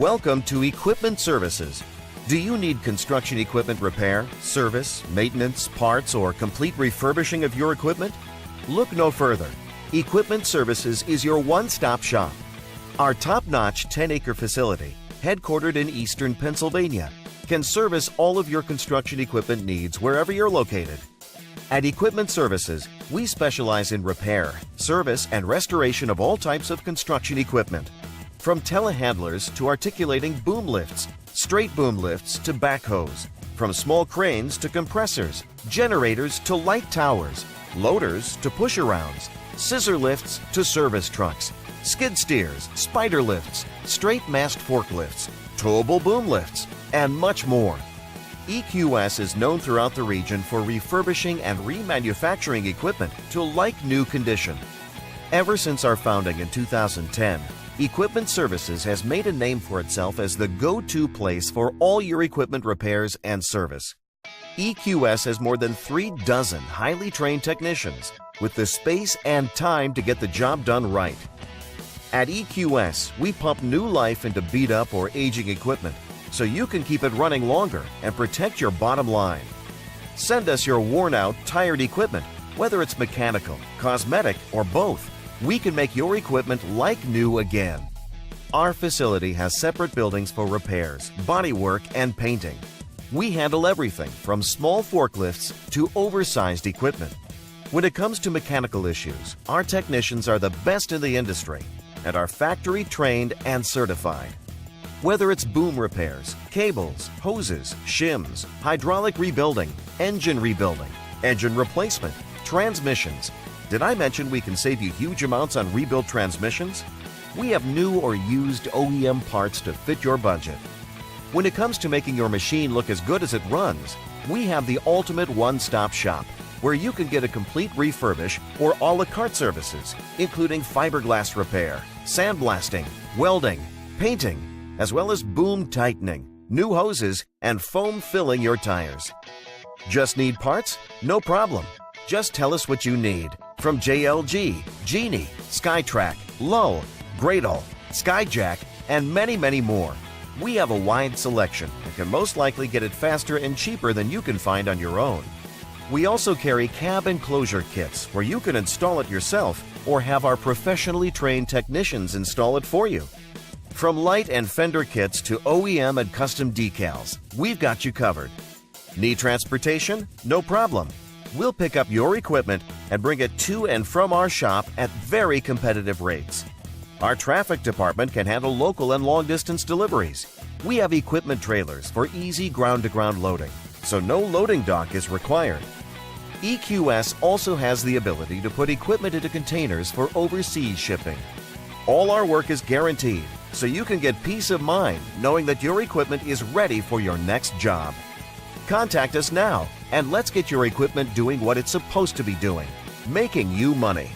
Welcome to Equipment Services. Do you need construction equipment repair, service, maintenance, parts, or complete refurbishing of your equipment? Look no further. Equipment Services is your one-stop shop. Our top-notch 10-acre facility, headquartered in eastern Pennsylvania, can service all of your construction equipment needs wherever you're located. At Equipment Services, we specialize in repair, service, and restoration of all types of construction equipment. From telehandlers to articulating boom lifts, straight boom lifts to backhoes, from small cranes to compressors, generators to light towers, loaders to push-arounds, scissor lifts to service trucks, skid steers, spider lifts, straight mast forklifts, towable boom lifts, and much more. EQS is known throughout the region for refurbishing and remanufacturing equipment to like-new condition. Ever since our founding in 2010, Equipment Services has made a name for itself as the go-to place for all your equipment repairs and service. EQS has more than 36 highly trained technicians with the space and time to get the job done right. At EQS, we pump new life into beat-up or aging equipment so you can keep it running longer and protect your bottom line. Send us your worn-out, tired equipment, whether it's mechanical, cosmetic, or both. We can make your equipment like new again. Our facility has separate buildings for repairs, bodywork, and painting. We handle everything from small forklifts to oversized equipment. When it comes to mechanical issues, our technicians are the best in the industry and are factory trained and certified. Whether it's boom repairs, cables, hoses, shims, hydraulic rebuilding, engine replacement, transmissions. Did I mention we can save you huge amounts on rebuilt transmissions? We have new or used OEM parts to fit your budget. When it comes to making your machine look as good as it runs, we have the ultimate one-stop shop where you can get a complete refurbish or a la carte services, including fiberglass repair, sandblasting, welding, painting, as well as boom tightening, new hoses, and foam filling your tires. Just need parts? No problem. Just tell us what you need. From JLG, Genie, SkyTrack, Lull, Gradle, Skyjack, and many, many more. We have a wide selection and can most likely get it faster and cheaper than you can find on your own. We also carry cab enclosure kits where you can install it yourself or have our professionally trained technicians install it for you. From light and fender kits to OEM and custom decals, we've got you covered. Need transportation? No problem. We'll pick up your equipment and bring it to and from our shop at very competitive rates. Our traffic department can handle local and long-distance deliveries. We have equipment trailers for easy ground-to-ground loading, so no loading dock is required. EQS also has the ability to put equipment into containers for overseas shipping. All our work is guaranteed, so you can get peace of mind knowing that your equipment is ready for your next job. Contact us now and let's get your equipment doing what it's supposed to be doing, making you money.